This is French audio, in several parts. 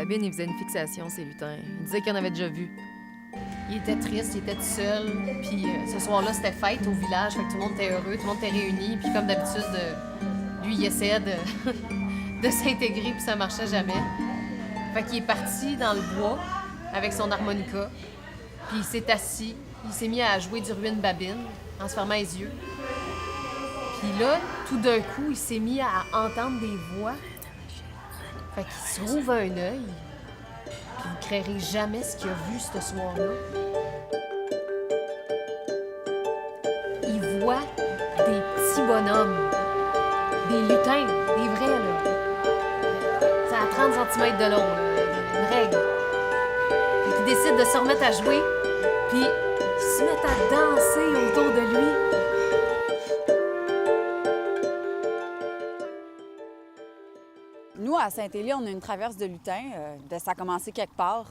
Babine, il faisait une fixation, ces lutins. Il disait qu'il en avait déjà vu. Il était triste, il était tout seul. Puis ce soir-là, c'était fête au village, fait que tout le monde était heureux, tout le monde était réuni. Puis comme d'habitude, lui, il essayait de s'intégrer, puis ça marchait jamais. Fait qu'il est parti dans le bois avec son harmonica, puis il s'est assis, il s'est mis à jouer du ruine babine en se fermant les yeux. Puis là, tout d'un coup, il s'est mis à entendre des voix. Fait qu'il se rouvre un œil, puis vous créerez jamais ce qu'il a vu ce soir-là. Il voit des petits bonhommes, des lutins, des vrais, là. Ça a 30 cm de long, là, une règle. Fait qu'il décide de se remettre à jouer, puis ils se mettent à danser autour de lui. Nous, à Saint-Élie, on a une traverse de lutins. Ça a commencé quelque part.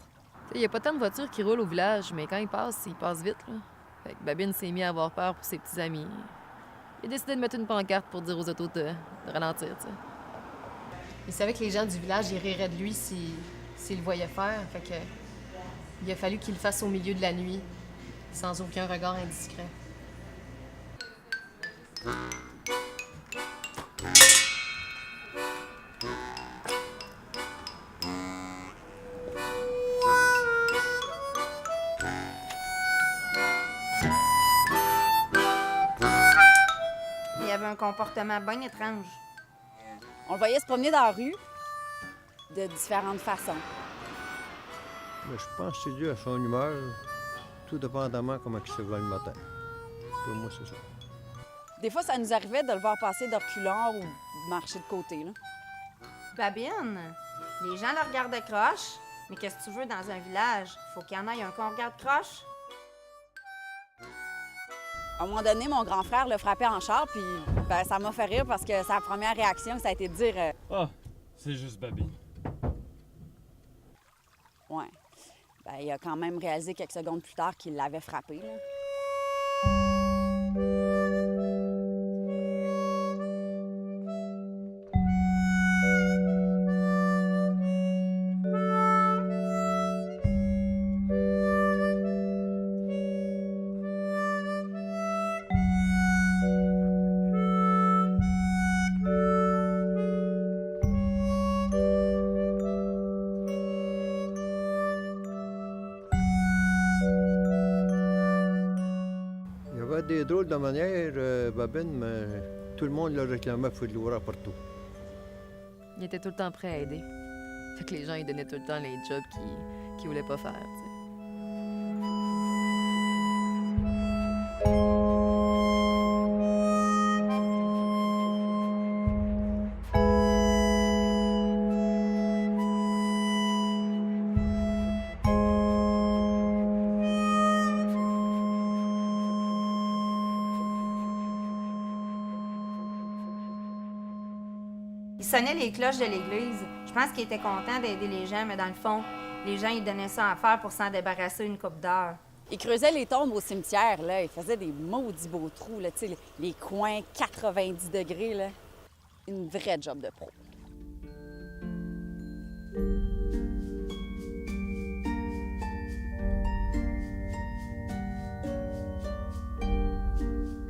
Il n'y a pas tant de voitures qui roulent au village, mais quand ils passent vite, là. Fait que Babine s'est mis à avoir peur pour ses petits amis. Il a décidé de mettre une pancarte pour dire aux autos de ralentir, tu sais. Il savait que les gens du village ils riraient de lui s'il le voyait faire. Fait que il a fallu qu'il le fasse au milieu de la nuit, sans aucun regard indiscret. Il avait un comportement bien étrange. On le voyait se promener dans la rue de différentes façons. Mais je pense que c'est dû à son humeur, tout dépendamment comment il se voit le matin. Pour moi, c'est ça. Des fois, ça nous arrivait de le voir passer de reculons ou de marcher de côté, là. Babine, les gens le regardaient croche, mais qu'est-ce que tu veux dans un village? Faut qu'il y en ait un qu'on regarde croche. À un moment donné, mon grand frère le frappait en char, puis ça m'a fait rire parce que sa première réaction, ça a été de dire Ah, c'est juste Babine. ouais. Il a quand même réalisé quelques secondes plus tard qu'il l'avait frappé, là. Il y avait des drôles de manières, Babine, mais tout le monde le réclamait pour le voir partout. Il était tout le temps prêt à aider. Fait que les gens, ils donnaient tout le temps les jobs qu'ils voulaient pas faire, tu sais. Il sonnait les cloches de l'église. Je pense qu'il était content d'aider les gens, mais dans le fond, les gens, ils donnaient ça à faire pour s'en débarrasser une couple d'heures. Il creusait les tombes au cimetière, là. Il faisait des maudits beaux trous, là, tu sais, les coins 90 degrés, là. Une vraie job de pro.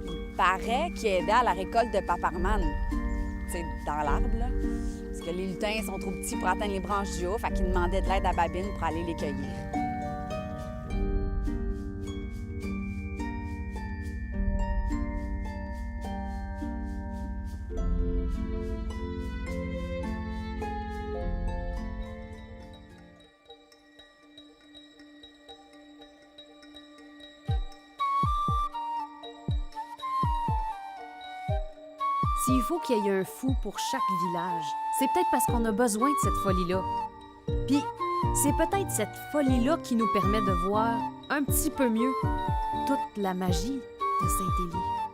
Il paraît qu'il aidait à la récolte de paparman, tu sais, dans l'arbre, là. Parce que les lutins sont trop petits pour atteindre les branches du haut, fait qu'il demandait de l'aide à Babine pour aller les cueillir. S'il faut qu'il y ait un fou pour chaque village, c'est peut-être parce qu'on a besoin de cette folie-là. Puis, c'est peut-être cette folie-là qui nous permet de voir un petit peu mieux toute la magie de Saint-Élie.